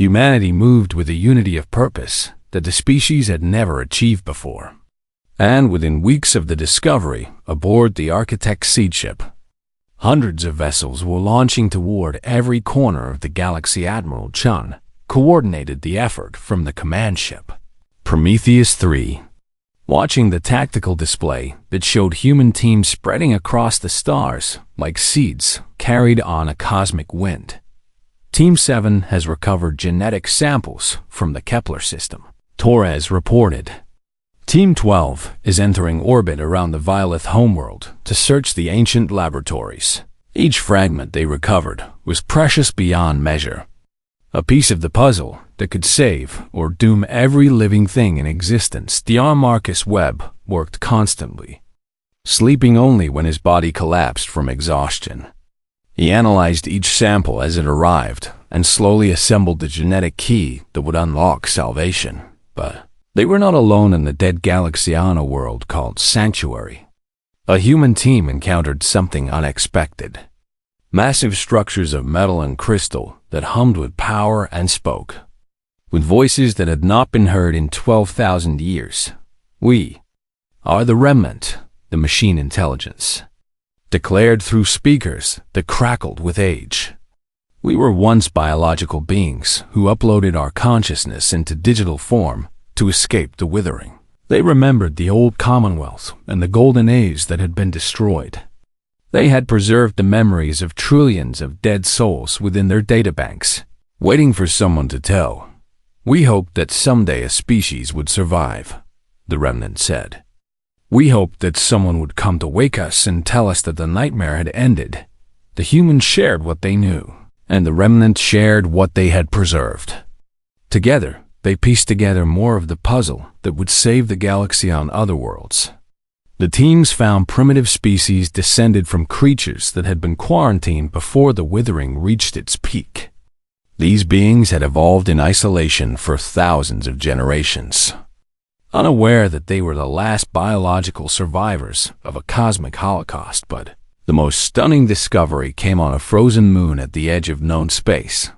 Humanity moved with a unity of purpose that the species had never achieved before. And within weeks of the discovery, aboard the Architect's seed ship, hundreds of vessels were launching toward every corner of the galaxy. Admiral Chun coordinated the effort from the command ship, Prometheus 3. Watching the tactical display that showed human teams spreading across the stars like seeds carried on a cosmic wind, Team 7 has recovered genetic samples from the Kepler system, Torres reported. Team 12 is entering orbit around the Violet homeworld to search the ancient laboratories. Each fragment they recovered was precious beyond measure, a piece of the puzzle that could save or doom every living thing in existence. Dion Marcus Webb worked constantly, sleeping only when his body collapsed from exhaustion. He analyzed each sample as it arrived and slowly assembled the genetic key that would unlock salvation. But they were not alone in the dead Galaxiana world called Sanctuary. A human team encountered something unexpected. Massive structures of metal and crystal that hummed with power and spoke, with voices that had not been heard in 12,000 years. We are the remnant, the machine intelligence, declared through speakers that crackled with age. We were once biological beings who uploaded our consciousness into digital form to escape the withering. They remembered the old Commonwealth and the golden age that had been destroyed. They had preserved the memories of trillions of dead souls within their databanks, waiting for someone to tell. We hoped that someday a species would survive, the remnant said. We hoped that someone would come to wake us and tell us that the nightmare had ended. The humans shared what they knew, and the remnant shared what they had preserved. Together, they pieced together more of the puzzle that would save the galaxy on other worlds. The teams found primitive species descended from creatures that had been quarantined before the withering reached its peak. These beings had evolved in isolation for thousands of generations, unaware that they were the last biological survivors of a cosmic holocaust. But the most stunning discovery came on a frozen moon at the edge of known space.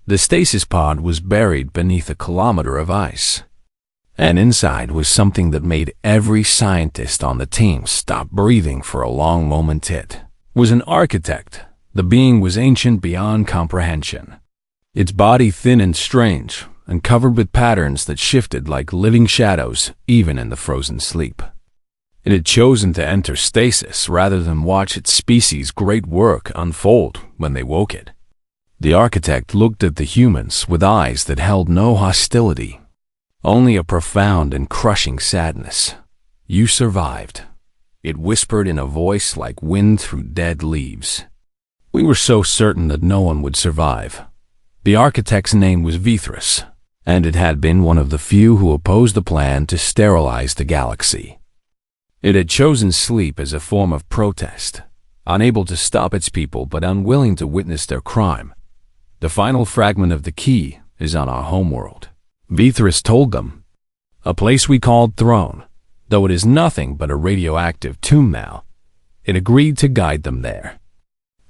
The stasis pod was buried beneath a kilometer of ice, and inside was something that made every scientist on the team stop breathing for a long moment. It was an architect. The being was ancient beyond comprehension, its body thin and strange, and covered with patterns that shifted like living shadows even in the frozen sleep. It had chosen to enter stasis rather than watch its species' great work unfold when they woke it. The architect looked at the humans with eyes that held no hostility, only a profound and crushing sadness. You survived, it whispered in a voice like wind through dead leaves. We were so certain that no one would survive. The architect's name was Vithras, and it had been one of the few who opposed the plan to sterilize the galaxy. It had chosen sleep as a form of protest, unable to stop its people but unwilling to witness their crime. The final fragment of the key is on our homeworld, Vithras told them. A place we called Throne, though it is nothing but a radioactive tomb now. It agreed to guide them there.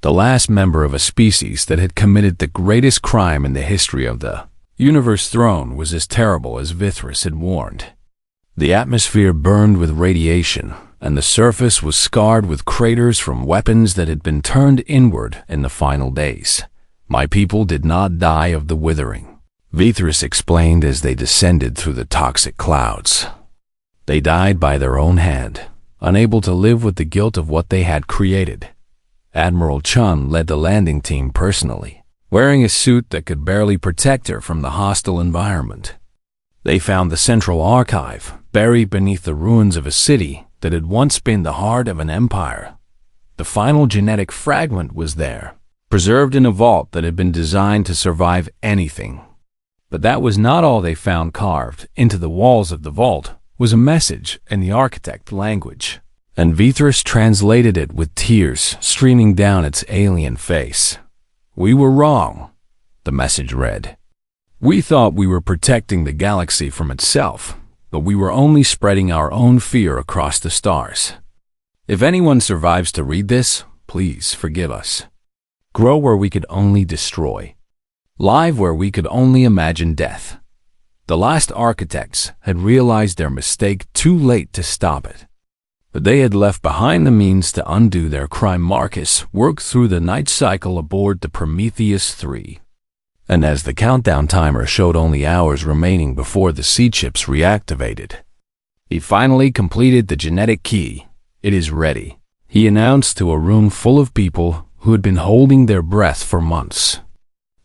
The last member of a species that had committed the greatest crime in the history of the universe. Throne was as terrible as Vithras had warned. The atmosphere burned with radiation, and the surface was scarred with craters from weapons that had been turned inward in the final days. My people did not die of the withering, Vithras explained as they descended through the toxic clouds. They died by their own hand, unable to live with the guilt of what they had created. Admiral Chun led the landing team personally, wearing a suit that could barely protect her from the hostile environment. They found the Central Archive, buried beneath the ruins of a city that had once been the heart of an empire. The final genetic fragment was there, preserved in a vault that had been designed to survive anything. But that was not all they found. Carved into the walls of the vault was a message in the architect language, and Vithras translated it with tears streaming down its alien face. We were wrong, the message read. We thought we were protecting the galaxy from itself, but we were only spreading our own fear across the stars. If anyone survives to read this, please forgive us. Grow where we could only destroy. live where we could only imagine death. The last architects had realized their mistake too late to stop it. But they had left behind the means to undo their crime. Marcus worked through the night cycle aboard the Prometheus 3. And as the countdown timer showed only hours remaining before the seed chips reactivated, he finally completed the genetic key. "It is ready," he announced to a room full of people who had been holding their breath for months.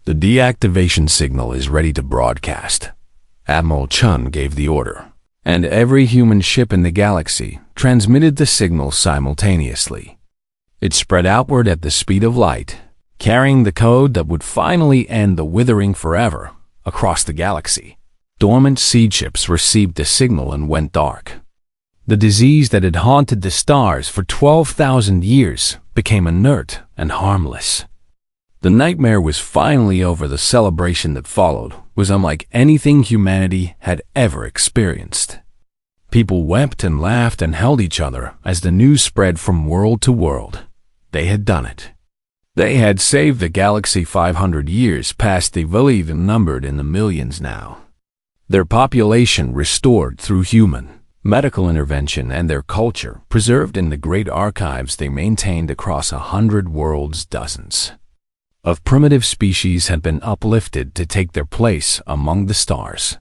"The deactivation signal is ready to broadcast." Admiral Chun gave the order, and every human ship in the galaxy transmitted the signal simultaneously. It spread outward at the speed of light, carrying the code that would finally end the withering forever across the galaxy. Dormant seed ships received the signal and went dark. The disease that had haunted the stars for 12,000 years became inert and harmless. The nightmare was finally over. The celebration that followed was unlike anything humanity had ever experienced. People wept and laughed and held each other as the news spread from world to world. They had done it. They had saved the galaxy 500 years past. They believed numbered in the millions now. Their population restored through human medical intervention, and their culture preserved in the great archives they maintained across 100 worlds. Dozens of primitive species had been uplifted to take their place among the stars.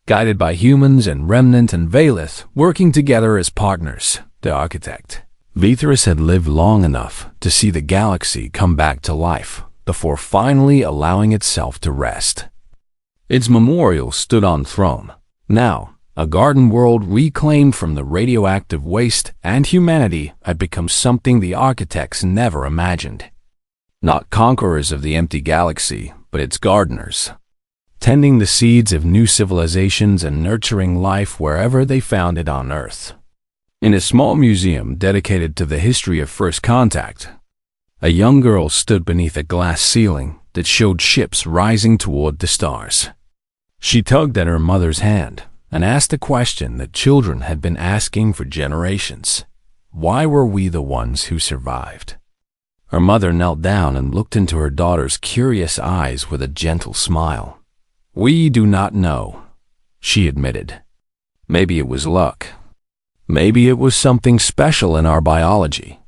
Guided by humans and Remnant and Valith working together as partners, the architect Vethris had lived long enough to see the galaxy come back to life before finally allowing itself to rest. Its memorial stood on throne, now a garden world reclaimed from the radioactive waste, and humanity had become something the architects never imagined. Not conquerors of the empty galaxy, but its gardeners, tending the seeds of new civilizations and nurturing life wherever they found it on Earth. In a small museum dedicated to the history of first contact, a young girl stood beneath a glass ceiling that showed ships rising toward the stars. She tugged at her mother's hand and asked a question that children had been asking for generations. Why were we the ones who survived? Her mother knelt down and looked into her daughter's curious eyes with a gentle smile. "We do not know," she admitted. "Maybe it was luck. Maybe it was something special in our biology.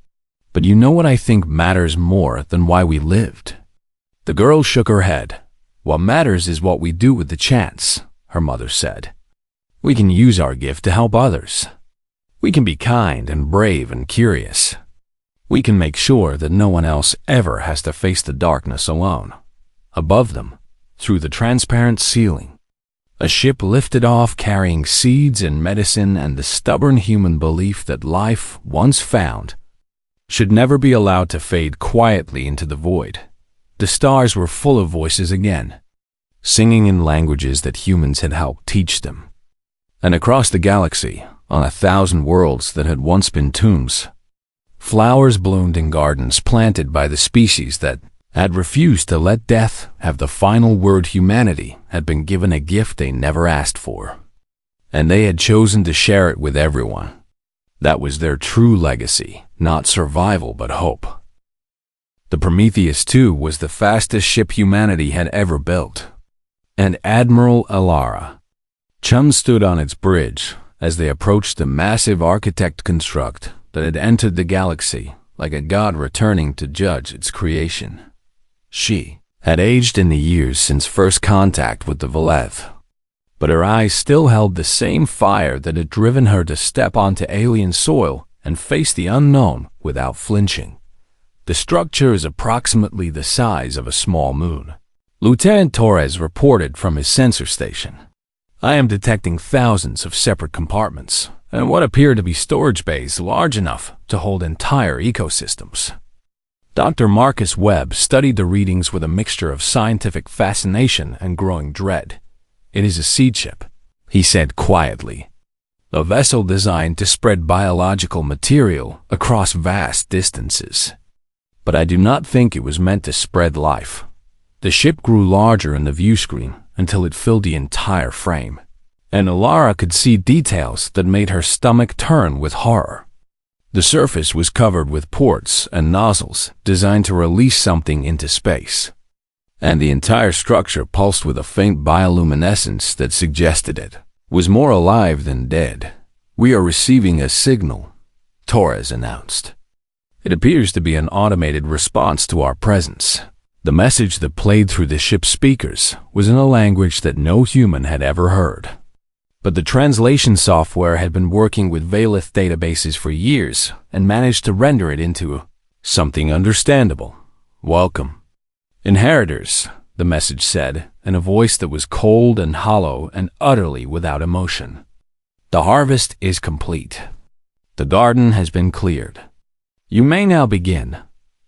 But you know what I think matters more than why we lived?" The girl shook her head. "What matters is what we do with the chance," her mother said. "We can use our gift to help others. We can be kind and brave and curious. We can make sure that no one else ever has to face the darkness alone." Above them, through the transparent ceiling, a ship lifted off carrying seeds and medicine and the stubborn human belief that life, once found, should never be allowed to fade quietly into the void. The stars were full of voices again, singing in languages that humans had helped teach them. And across the galaxy, on 1,000 worlds that had once been tombs, flowers bloomed in gardens planted by the species that had refused to let death have the final word. Humanity had been given a gift they never asked for, and they had chosen to share it with everyone. That was their true legacy, not survival but hope. The Prometheus 2 was the fastest ship humanity had ever built, and Admiral Alara Chun stood on its bridge as they approached the massive architect construct that had entered the galaxy like a god returning to judge its creation. She had aged in the years since first contact with the Valeth, but her eyes still held the same fire that had driven her to step onto alien soil and face the unknown without flinching. The structure is approximately the size of a small moon. Lieutenant Torres reported from his sensor station. "I am detecting thousands of separate compartments, and what appear to be storage bays large enough to hold entire ecosystems." Dr. Marcus Webb studied the readings with a mixture of scientific fascination and growing dread. "It is a seed ship," he said quietly. "A vessel designed to spread biological material across vast distances. But I do not think it was meant to spread life." The ship grew larger in the view screen until it filled the entire frame, and Alara could see details that made her stomach turn with horror. The surface was covered with ports and nozzles designed to release something into space. and the entire structure pulsed with a faint bioluminescence that suggested it was more alive than dead. "We are receiving a signal," Torres announced. "It appears to be an automated response to our presence." The message that played through the ship's speakers was in a language that no human had ever heard. But the translation software had been working with Valith databases for years and managed to render it into something understandable. "Welcome, inheritors," the message said, in a voice that was cold and hollow and utterly without emotion. "The harvest is complete. The garden has been cleared. You may now begin."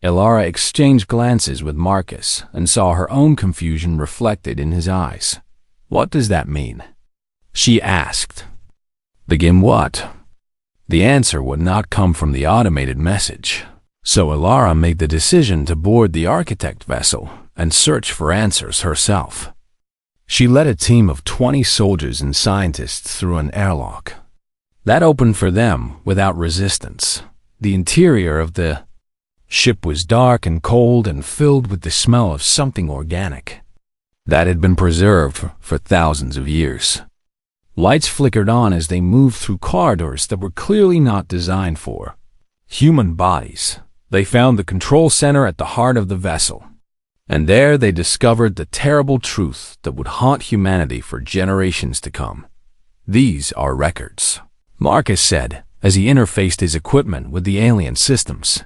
Elara exchanged glances with Marcus and saw her own confusion reflected in his eyes. "What does that mean?" she asked. "Begin what?" The answer would not come from the automated message, so Elara made the decision to board the architect vessel and search for answers herself. She led a team of 20 soldiers and scientists through an airlock that opened for them without resistance. The interior of the ship was dark and cold and filled with the smell of something organic that had been preserved for thousands of years. Lights flickered on as they moved through corridors that were clearly not designed for human bodies. They found the control center at the heart of the vessel, and there they discovered the terrible truth that would haunt humanity for generations to come. "These are records," Marcus said as he interfaced his equipment with the alien systems.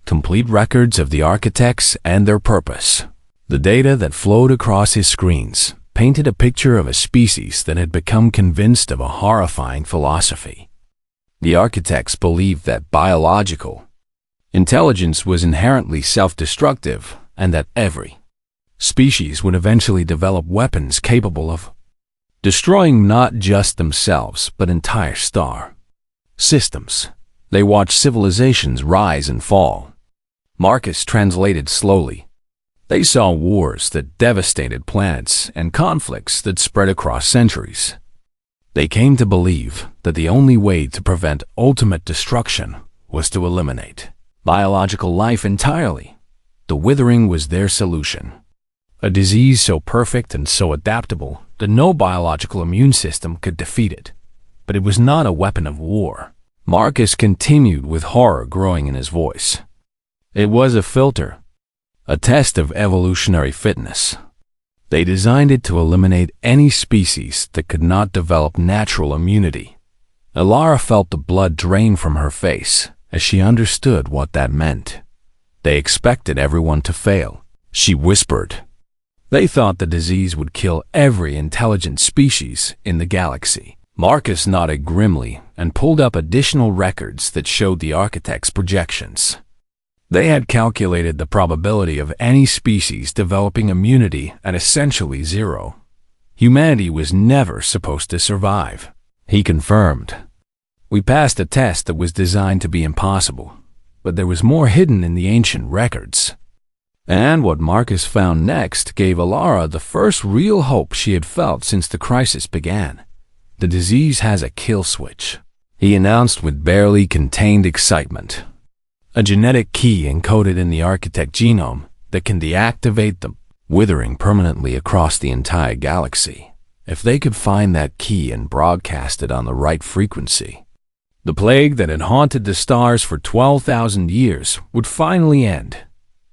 "Complete records of the architects and their purpose." The data that flowed across his screens painted a picture of a species that had become convinced of a horrifying philosophy. The architects believed that biological intelligence was inherently self-destructive and that every species would eventually develop weapons capable of destroying not just themselves but entire star systems. They watched civilizations rise and fall. Marcus translated slowly. They saw wars that devastated planets and conflicts that spread across centuries. They came to believe that the only way to prevent ultimate destruction was to eliminate biological life entirely. The withering was their solution. A disease so perfect and so adaptable that no biological immune system could defeat it. But it was not a weapon of war. Marcus continued with horror growing in his voice. It was a filter, a test of evolutionary fitness. They designed it to eliminate any species that could not develop natural immunity. Elara felt the blood drain from her face as she understood what that meant. They expected everyone to fail, she whispered. They thought the disease would kill every intelligent species in the galaxy. Marcus nodded grimly and pulled up additional records that showed the architects' projections. They had calculated the probability of any species developing immunity at essentially zero. Humanity was never supposed to survive. He confirmed. We passed a test that was designed to be impossible, but there was more hidden in the ancient records. And what Marcus found next gave Elara the first real hope she had felt since the crisis began. The disease has a kill switch, he announced with barely contained excitement. A genetic key encoded in the architect genome that can deactivate the withering permanently across the entire galaxy. If they could find that key and broadcast it on the right frequency, the plague that had haunted the stars for 12,000 years would finally end.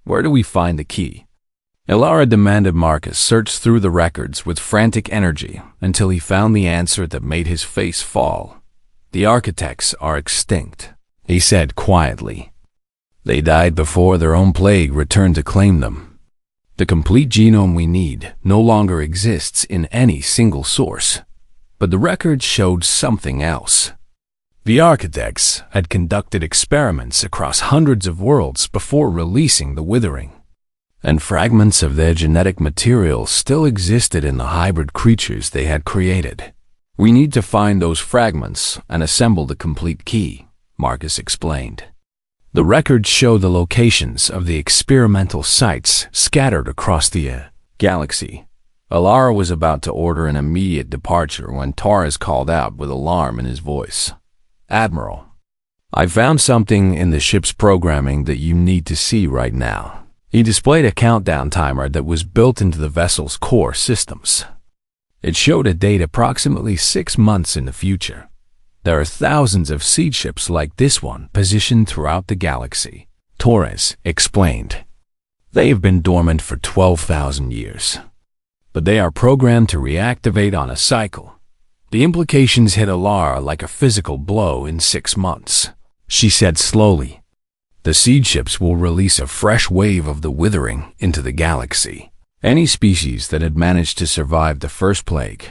Where do we find the key? Elara demanded Marcus search through the records with frantic energy until he found the answer that made his face fall. The architects are extinct, he said quietly. They died before their own plague returned to claim them. The complete genome we need no longer exists in any single source, but the records showed something else. The architects had conducted experiments across hundreds of worlds before releasing the withering, and fragments of their genetic material still existed in the hybrid creatures they had created. We need to find those fragments and assemble the complete key, Marcus explained. The records show the locations of the experimental sites scattered across the galaxy. Elara was about to order an immediate departure when Torres called out with alarm in his voice. Admiral, I found something in the ship's programming that you need to see right now. He displayed a countdown timer that was built into the vessel's core systems. It showed a date approximately 6 months in the future. There are thousands of seed ships like this one positioned throughout the galaxy, Torres explained. They have been dormant for 12,000 years, but they are programmed to reactivate on a cycle. The implications hit Alara like a physical blow in 6 months, she said slowly. The seed ships will release a fresh wave of the withering into the galaxy. Any species that had managed to survive the first plague,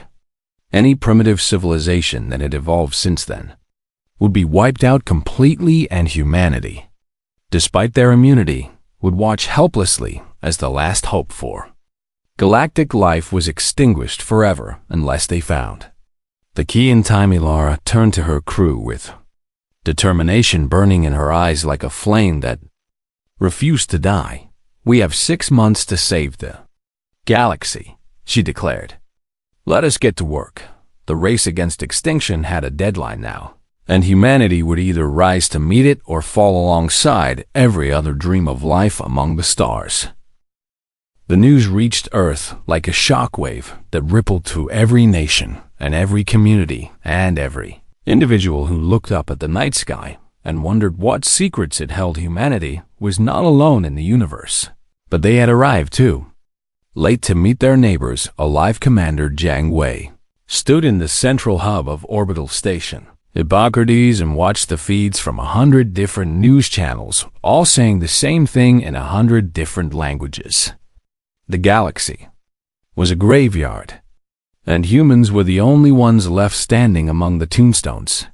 any primitive civilization that had evolved since then, would be wiped out completely, and humanity, despite their immunity, would watch helplessly as the last hope for galactic life was extinguished forever unless they found the key in time. Alara turned to her crew with determination burning in her eyes like a flame that refused to die. We have 6 months to save the galaxy, she declared. Let us get to work. The race against extinction had a deadline now, and humanity would either rise to meet it or fall alongside every other dream of life among the stars. The news reached Earth like a shockwave that rippled through every nation and every community and every individual who looked up at the night sky and wondered what secrets it held. Humanity was not alone in the universe, but they had arrived too. Late to meet their neighbors, Alive Commander Jiang Wei stood in the central hub of Orbital Station Hippocrates and watched the feeds from 100 different news channels, all saying the same thing in 100 different languages. The galaxy was a graveyard, and humans were the only ones left standing among the tombstones.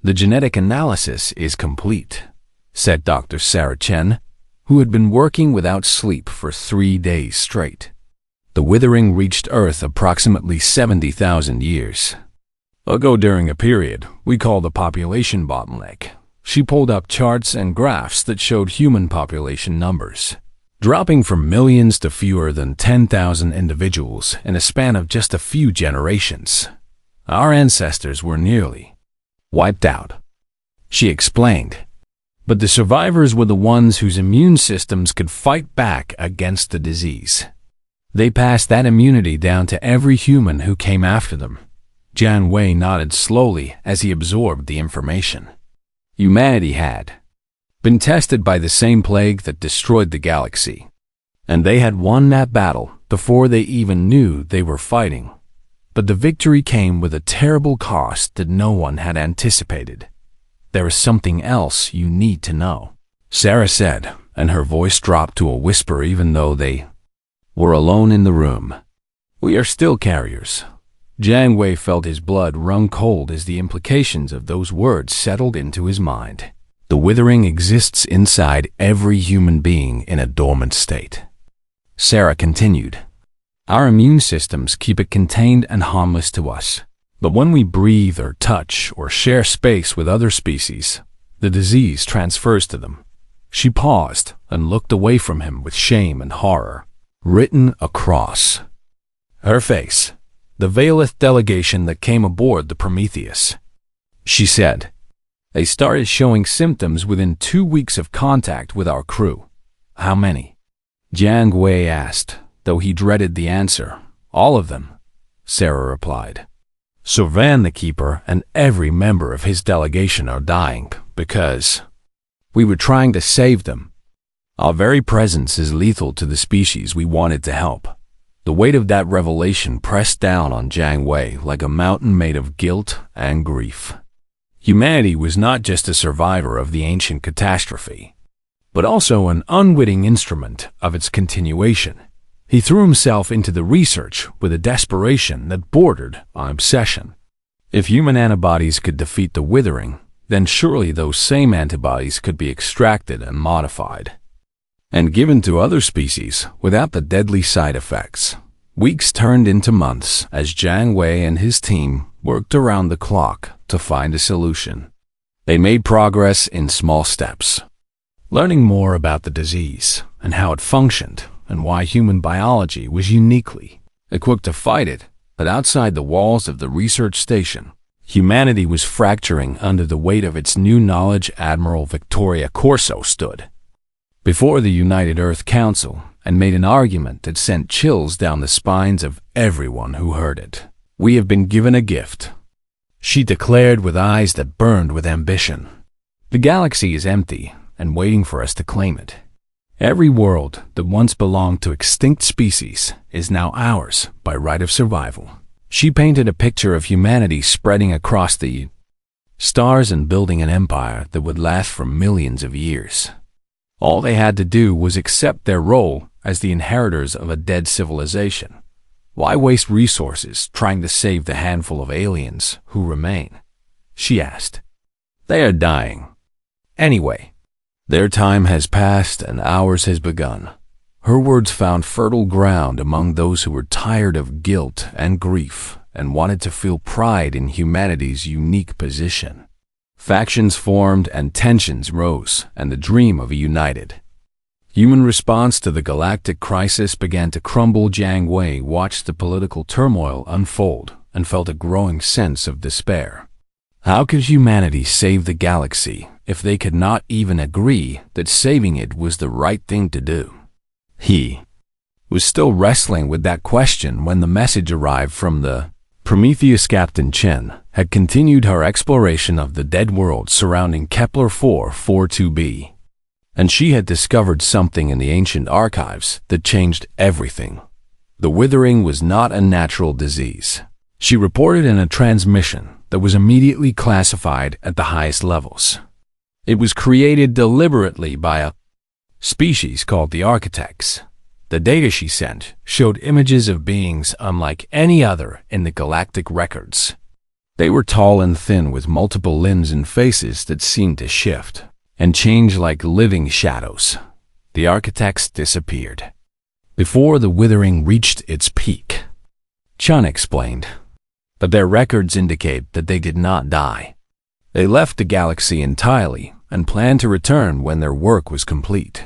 The genetic analysis is complete, said Dr. Sarah Chen, who had been working without sleep for 3 days straight. The withering reached Earth approximately 70,000 years ago during a period we call the population bottleneck. She pulled up charts and graphs that showed human population numbers dropping from millions to fewer than 10,000 individuals in a span of just a few generations. Our ancestors were nearly wiped out, she explained. But the survivors were the ones whose immune systems could fight back against the disease. They passed that immunity down to every human who came after them. Jiang Wei nodded slowly as he absorbed the information. Humanity had been tested by the same plague that destroyed the galaxy, and they had won that battle before they even knew they were fighting. But the victory came with a terrible cost that no one had anticipated. There is something else you need to know, Sarah said, and her voice dropped to a whisper even though they were alone in the room. We are still carriers. Jiang Wei felt his blood run cold as the implications of those words settled into his mind. The withering exists inside every human being in a dormant state, Sarah continued. Our immune systems keep it contained and harmless to us. But when we breathe or touch or share space with other species, the disease transfers to them. She paused and looked away from him with shame and horror written across her face. The Veilith delegation that came aboard the Prometheus, she said. They started showing symptoms within 2 weeks of contact with our crew. How many? Jiang Wei asked, though he dreaded the answer. All of them, Sarah replied. Servan the Keeper and every member of his delegation are dying because we were trying to save them. Our very presence is lethal to the species we wanted to help. The weight of that revelation pressed down on Jiang Wei like a mountain made of guilt and grief. Humanity was not just a survivor of the ancient catastrophe, but also an unwitting instrument of its continuation. He threw himself into the research with a desperation that bordered on obsession. If human antibodies could defeat the withering, then surely those same antibodies could be extracted and modified and given to other species without the deadly side effects. Weeks turned into months as Jiang Wei and his team worked around the clock to find a solution. They made progress in small steps, learning more about the disease and how it functioned and why human biology was uniquely equipped to fight it. But outside the walls of the research station, humanity was fracturing under the weight of its new knowledge. Admiral Victoria Corso stood before the United Earth Council and made an argument that sent chills down the spines of everyone who heard it. "We have been given a gift," she declared with eyes that burned with ambition. "The galaxy is empty and waiting for us to claim it. Every world that once belonged to extinct species is now ours by right of survival." She painted a picture of humanity spreading across the stars and building an empire that would last for millions of years. All they had to do was accept their role as the inheritors of a dead civilization. Why waste resources trying to save the handful of aliens who remain? She asked. They are dying. Anyway, their time has passed and ours has begun. Her words found fertile ground among those who were tired of guilt and grief and wanted to feel pride in humanity's unique position. Factions formed and tensions rose, and the dream of a united human response to the galactic crisis began to crumble. Jiang Wei watched the political turmoil unfold and felt a growing sense of despair. How could humanity save the galaxy if they could not even agree that saving it was the right thing to do? He was still wrestling with that question when the message arrived from the Prometheus. Captain Chen had continued her exploration of the dead world surrounding Kepler 442b, and she had discovered something in the ancient archives that changed everything. The withering was not a natural disease. She reported in a transmission that was immediately classified at the highest levels. It was created deliberately by a species called the Architects. The data she sent showed images of beings unlike any other in the galactic records. They were tall and thin with multiple limbs and faces that seemed to shift and change like living shadows. The Architects disappeared before the withering reached its peak, Chun explained. But their records indicate that they did not die. They left the galaxy entirely and planned to return when their work was complete.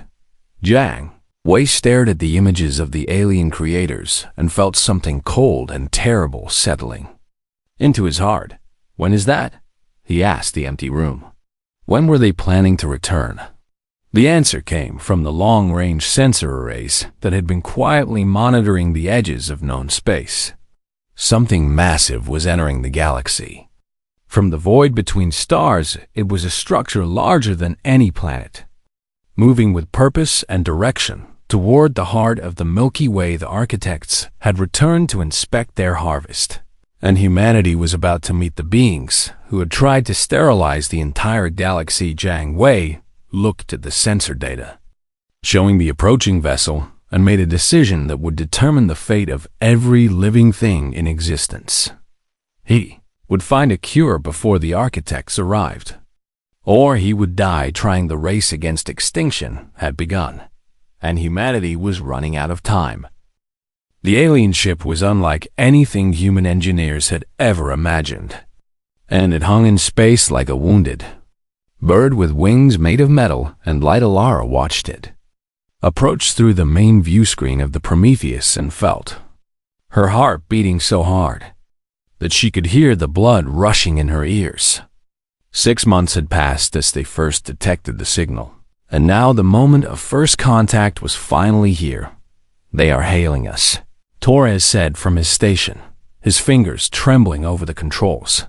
Jiang Wei stared at the images of the alien creators and felt something cold and terrible settling into his heart. When is that? He asked the empty room. When were they planning to return? The answer came from the long-range sensor arrays that had been quietly monitoring the edges of known space. Something massive was entering the galaxy. From the void between stars, it was a structure larger than any planet, moving with purpose and direction toward the heart of the Milky Way. The Architects had returned to inspect their harvest, and humanity was about to meet the beings who had tried to sterilize the entire galaxy. Jiang Wei looked at the sensor data showing the approaching vessel and made a decision that would determine the fate of every living thing in existence. He would find a cure before the Architects arrived, or he would die trying. The race against extinction had begun, and humanity was running out of time. The alien ship was unlike anything human engineers had ever imagined, and it hung in space like a wounded bird with wings made of metal, and Light Alara watched it approach through the main view screen of the Prometheus and felt her heart beating so hard that she could hear the blood rushing in her ears. 6 months had passed as they first detected the signal, and now the moment of first contact was finally here. They are hailing us, Torres said from his station, his fingers trembling over the controls.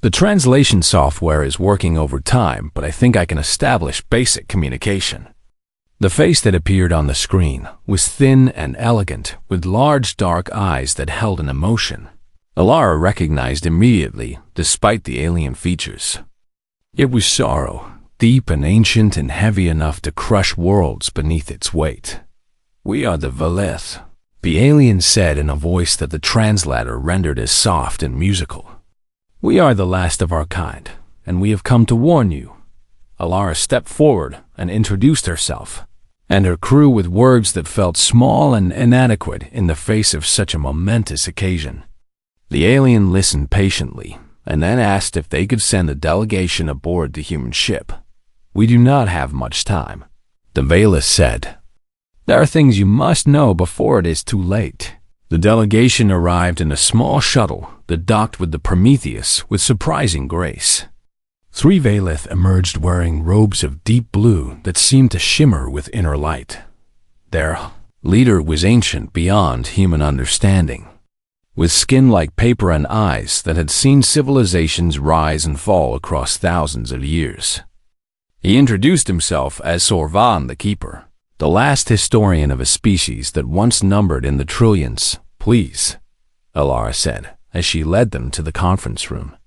The translation software is working overtime, but I think I can establish basic communication. The face that appeared on the screen was thin and elegant, with large dark eyes that held an emotion Alara recognized immediately, despite the alien features. It was sorrow, deep and ancient and heavy enough to crush worlds beneath its weight. We are the Valeth, the alien said in a voice that the translator rendered as soft and musical. We are the last of our kind, and we have come to warn you. Alara stepped forward and introduced herself and her crew with words that felt small and inadequate in the face of such a momentous occasion. The alien listened patiently and then asked if they could send a delegation aboard the human ship. We do not have much time, the Valeth said. There are things you must know before it is too late. The delegation arrived in a small shuttle that docked with the Prometheus with surprising grace. 3 Valith emerged wearing robes of deep blue that seemed to shimmer with inner light. Their leader was ancient beyond human understanding, with skin like paper and eyes that had seen civilizations rise and fall across thousands of years. He introduced himself as Sorvan the Keeper, the last historian of a species that once numbered in the trillions. "Please," Alara said, as she led them to the conference room.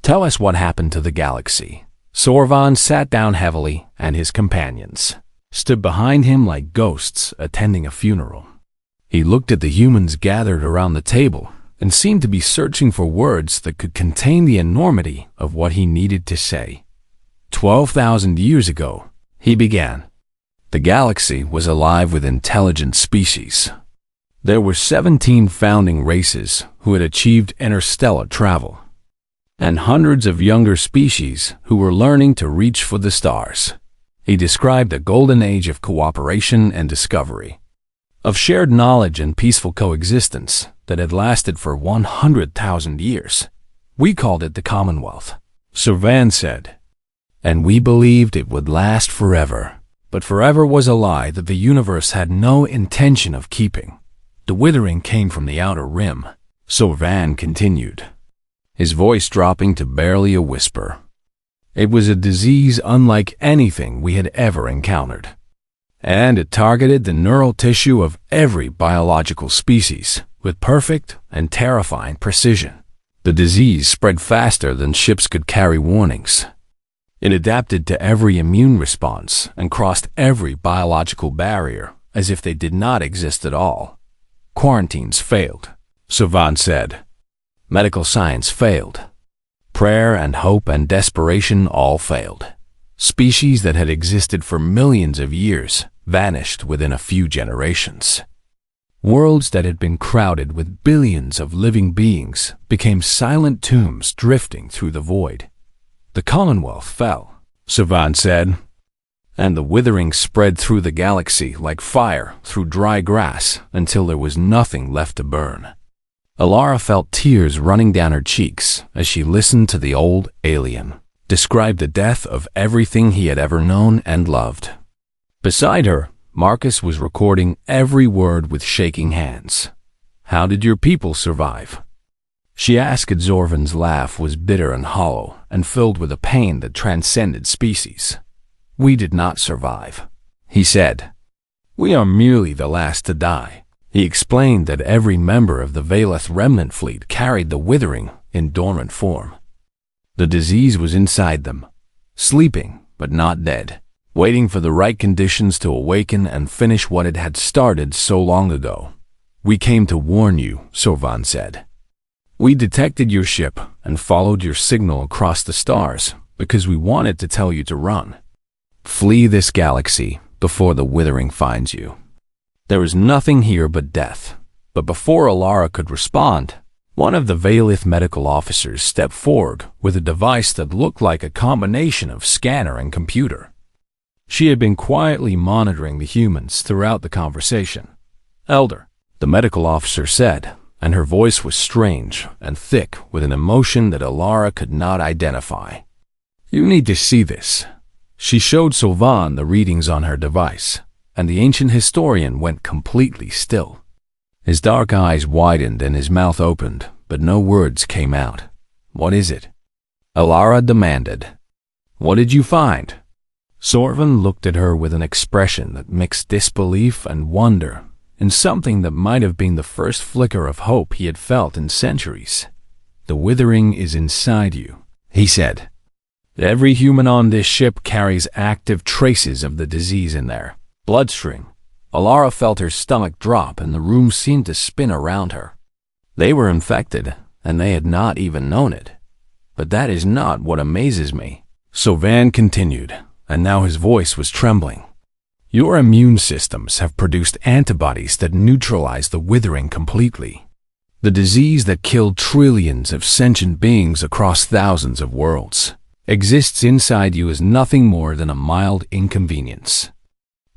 "Tell us what happened to the galaxy." Sorvan sat down heavily, and his companions stood behind him like ghosts attending a funeral. He looked at the humans gathered around the table and seemed to be searching for words that could contain the enormity of what he needed to say. 12,000 years ago, he began. The galaxy was alive with intelligent species. There were 17 founding races who had achieved interstellar travel, and hundreds of younger species who were learning to reach for the stars. He described a golden age of cooperation and discovery, of shared knowledge and peaceful coexistence that had lasted for 100,000 years. "We called it the Commonwealth," Sorvan said, "and we believed it would last forever. But forever was a lie that the universe had no intention of keeping. The withering came from the outer rim," Sorvan continued, his voice dropping to barely a whisper. "It was a disease unlike anything we had ever encountered, and it targeted the neural tissue of every biological species with perfect and terrifying precision. The disease spread faster than ships could carry warnings. It adapted to every immune response and crossed every biological barrier as if they did not exist at all. Quarantines failed," Sorvan said. "Medical science failed. Prayer and hope and desperation all failed. Species that had existed for millions of years vanished within a few generations. Worlds that had been crowded with billions of living beings became silent tombs drifting through the void. The Commonwealth fell," Sorvan said, "and the withering spread through the galaxy like fire through dry grass until there was nothing left to burn." Alara felt tears running down her cheeks as she listened to the old alien describe the death of everything he had ever known and loved. Beside her, Marcus was recording every word with shaking hands. "How did your people survive?" she asked. Zorvan's laugh was bitter and hollow and filled with a pain that transcended species. "We did not survive," he said. "We are merely the last to die." He explained that every member of the Valith remnant fleet carried the withering in dormant form. The disease was inside them, sleeping but not dead, waiting for the right conditions to awaken and finish what it had started so long ago. "We came to warn you," Sorvan said. "We detected your ship and followed your signal across the stars because we wanted to tell you to run. Flee this galaxy before the withering finds you. There is nothing here but death." But before Alara could respond, one of the Valith medical officers stepped forward with a device that looked like a combination of scanner and computer. She had been quietly monitoring the humans throughout the conversation. "Elder," the medical officer said, and her voice was strange and thick with an emotion that Alara could not identify. "You need to see this." She showed Sorvan the readings on her device, and the ancient historian went completely still. His dark eyes widened and his mouth opened, but no words came out. "What is it?" Alara demanded. "What did you find?" Sorvan looked at her with an expression that mixed disbelief and wonder, in something that might have been the first flicker of hope he had felt in centuries. "The withering is inside you," he said. "Every human on this ship carries active traces of the disease in their bloodstream." Alara felt her stomach drop and the room seemed to spin around her. They were infected, and they had not even known it. "But that is not what amazes me," Sorvan continued, and now his voice was trembling. "Your immune systems have produced antibodies that neutralize the withering completely. The disease that killed trillions of sentient beings across thousands of worlds exists inside you as nothing more than a mild inconvenience."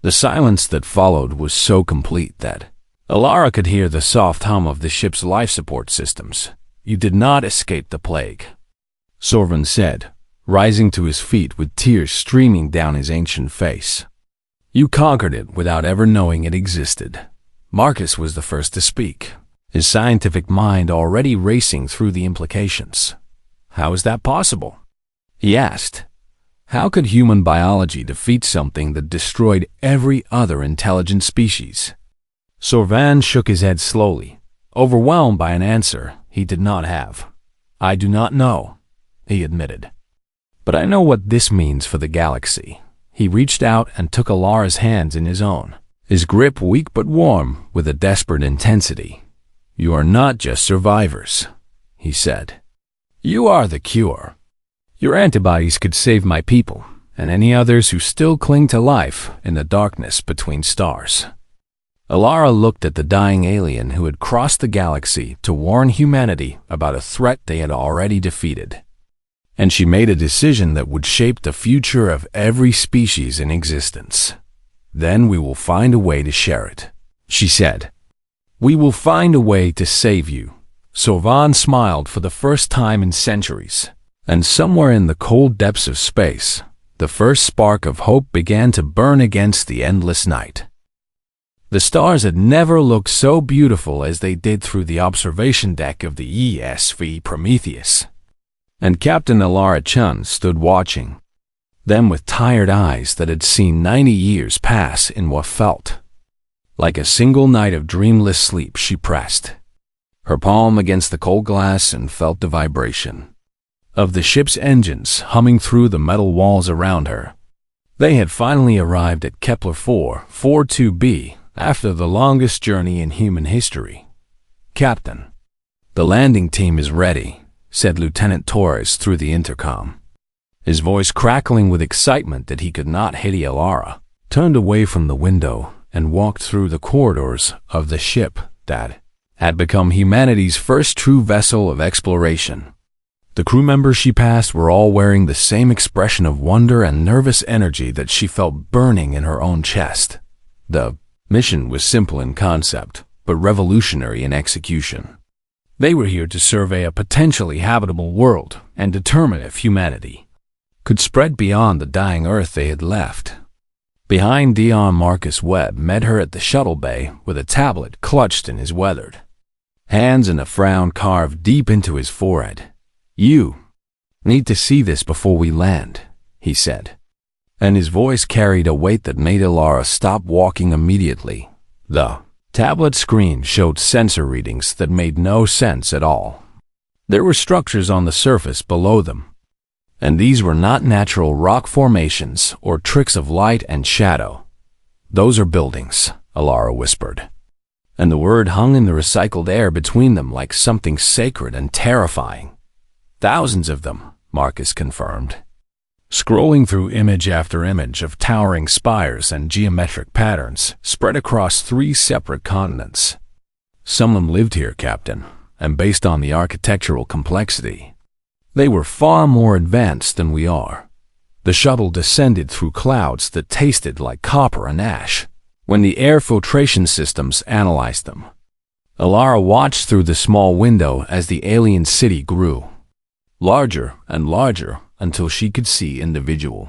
The silence that followed was so complete that Alara could hear the soft hum of the ship's life support systems. "You did not escape the plague," Sorvan said, rising to his feet with tears streaming down his ancient face. "You conquered it without ever knowing it existed." Marcus was the first to speak, his scientific mind already racing through the implications. "How is that possible?" he asked. "How could human biology defeat something that destroyed every other intelligent species?" Sorvan shook his head slowly, overwhelmed by an answer he did not have. "I do not know," he admitted. "But I know what this means for the galaxy." He reached out and took Alara's hands in his own, his grip weak but warm with a desperate intensity. "You are not just survivors," he said. "You are the cure. Your antibodies could save my people and any others who still cling to life in the darkness between stars." Alara looked at the dying alien who had crossed the galaxy to warn humanity about a threat they had already defeated. And she made a decision that would shape the future of every species in existence. "Then we will find a way to share it," she said. "We will find a way to save you." Sorvan smiled for the first time in centuries, and somewhere in the cold depths of space, the first spark of hope began to burn against the endless night. The stars had never looked so beautiful as they did through the observation deck of the ESV Prometheus. And Captain Alara Chun stood watching them with tired eyes that had seen 90 years pass in what felt like a single night of dreamless sleep. She pressed her palm against the cold glass and felt the vibration of the ship's engines humming through the metal walls around her. They had finally arrived at Kepler 442b after the longest journey in human history. "Captain, the landing team is ready," said Lieutenant Torres through the intercom, his voice crackling with excitement that he could not hit. Alara turned away from the window and walked through the corridors of the ship that had become humanity's first true vessel of exploration. The crew members she passed were all wearing the same expression of wonder and nervous energy that she felt burning in her own chest. The mission was simple in concept, but revolutionary in execution. They were here to survey a potentially habitable world and determine if humanity could spread beyond the dying Earth they had left. Behind Dion, Marcus Webb met her at the shuttle bay with a tablet clutched in his weathered hands and a frown carved deep into his forehead. "You need to see this before we land," he said, and his voice carried a weight that made Alara stop walking immediately. The tablet screen showed sensor readings that made no sense at all. There were structures on the surface below them, and these were not natural rock formations or tricks of light and shadow. "Those are buildings," Alara whispered, and the word hung in the recycled air between them like something sacred and terrifying. "Thousands of them," Marcus confirmed, scrolling through image after image of towering spires and geometric patterns spread across 3 separate continents. "Someone lived here, Captain, and based on the architectural complexity, they were far more advanced than we are." The shuttle descended through clouds that tasted like copper and ash when the air filtration systems analyzed them. Alara watched through the small window as the alien city grew, larger and larger, until she could see individual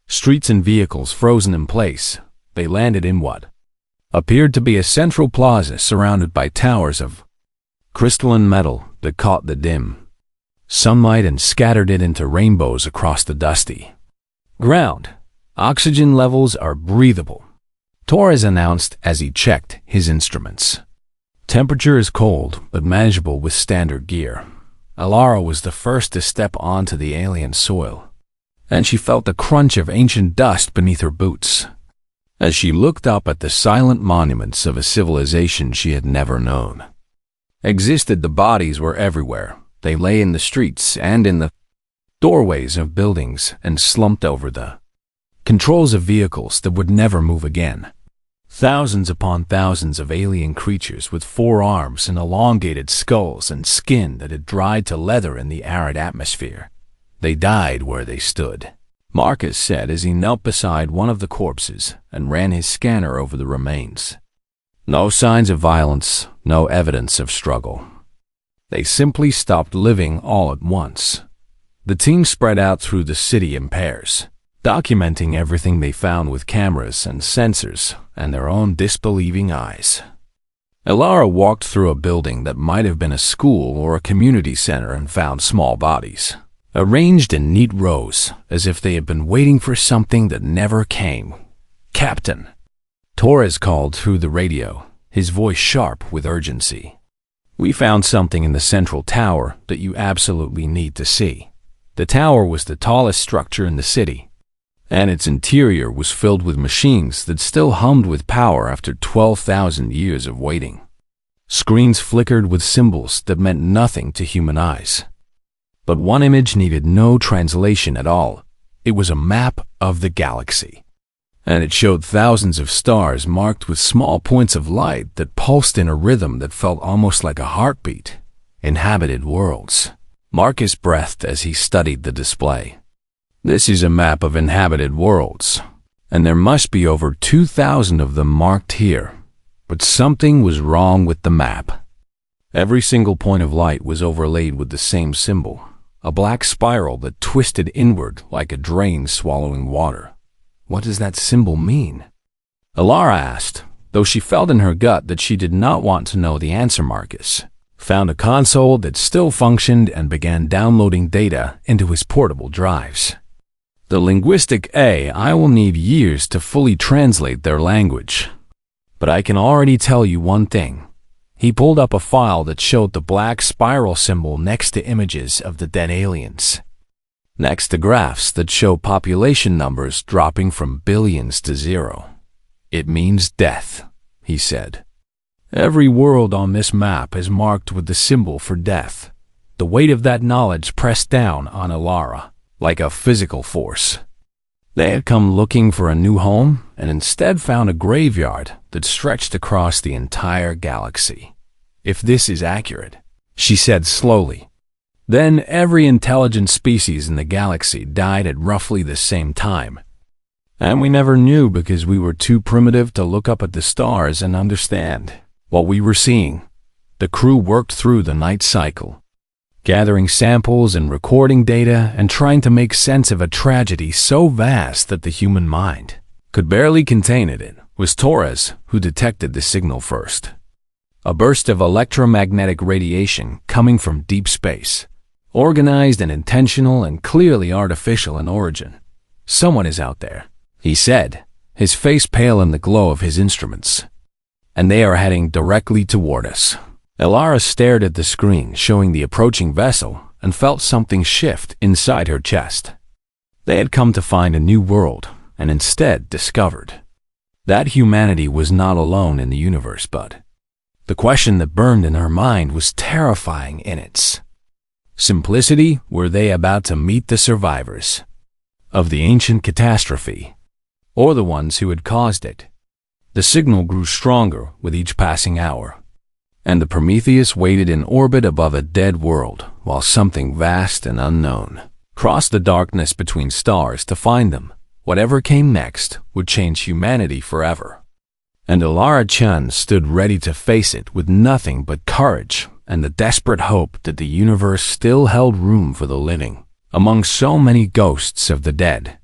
streets and vehicles frozen in place. They landed in what appeared to be a central plaza surrounded by towers of crystalline metal that caught the dim sunlight and scattered it into rainbows across the dusty ground. "Oxygen levels are breathable," Torres announced as he checked his instruments. "Temperature is cold but manageable with standard gear." Alara was the first to step onto the alien soil, and she felt the crunch of ancient dust beneath her boots as she looked up at the silent monuments of a civilization she had never known. The bodies were everywhere. They lay in the streets and in the doorways of buildings and slumped over the controls of vehicles that would never move again. Thousands upon thousands of alien creatures with 4 arms and elongated skulls and skin that had dried to leather in the arid atmosphere. "They died where they stood," Marcus said as he knelt beside one of the corpses and ran his scanner over the remains. "No signs of violence, no evidence of struggle. They simply stopped living all at once." The team spread out through the city in pairs, documenting everything they found with cameras and sensors and their own disbelieving eyes. Elara walked through a building that might have been a school or a community center and found small bodies, arranged in neat rows as if they had been waiting for something that never came. "Captain," Torres called through the radio, his voice sharp with urgency. "We found something in the central tower that you absolutely need to see." The tower was the tallest structure in the city, and its interior was filled with machines that still hummed with power after 12,000 years of waiting. Screens flickered with symbols that meant nothing to human eyes. But one image needed no translation at all. It was a map of the galaxy, and it showed thousands of stars marked with small points of light that pulsed in a rhythm that felt almost like a heartbeat. Inhabited worlds. Marcus breathed as he studied the display. "This is a map of inhabited worlds, and there must be over 2,000 of them marked here. But something was wrong with the map." Every single point of light was overlaid with the same symbol, a black spiral that twisted inward like a drain swallowing water. "What does that symbol mean?" Elara asked, though she felt in her gut that she did not want to know the answer. Marcus found a console that still functioned and began downloading data into his portable drives. "The linguistic AI will need years to fully translate their language. But I can already tell you one thing." He pulled up a file that showed the black spiral symbol next to images of the dead aliens, next to graphs that show population numbers dropping from billions to zero. "It means death," he said. "Every world on this map is marked with the symbol for death." The weight of that knowledge pressed down on Elara like a physical force. They had come looking for a new home and instead found a graveyard that stretched across the entire galaxy. "If this is accurate," she said slowly, "then every intelligent species in the galaxy died at roughly the same time. And we never knew because we were too primitive to look up at the stars and understand what we were seeing." The crew worked through the night cycle, gathering samples and recording data and trying to make sense of a tragedy so vast that the human mind could barely contain it. It was Torres who detected the signal first. A burst of electromagnetic radiation coming from deep space, organized and intentional and clearly artificial in origin. "Someone is out there," he said, his face pale in the glow of his instruments. "And they are heading directly toward us." Elara stared at the screen showing the approaching vessel and felt something shift inside her chest. They had come to find a new world and instead discovered that humanity was not alone in the universe. But the question that burned in her mind was terrifying in its simplicity. Were they about to meet the survivors of the ancient catastrophe, or the ones who had caused it? The signal grew stronger with each passing hour, and the Prometheus waited in orbit above a dead world while something vast and unknown crossed the darkness between stars to find them. Whatever came next would change humanity forever. And Elara Chun stood ready to face it with nothing but courage and the desperate hope that the universe still held room for the living among so many ghosts of the dead.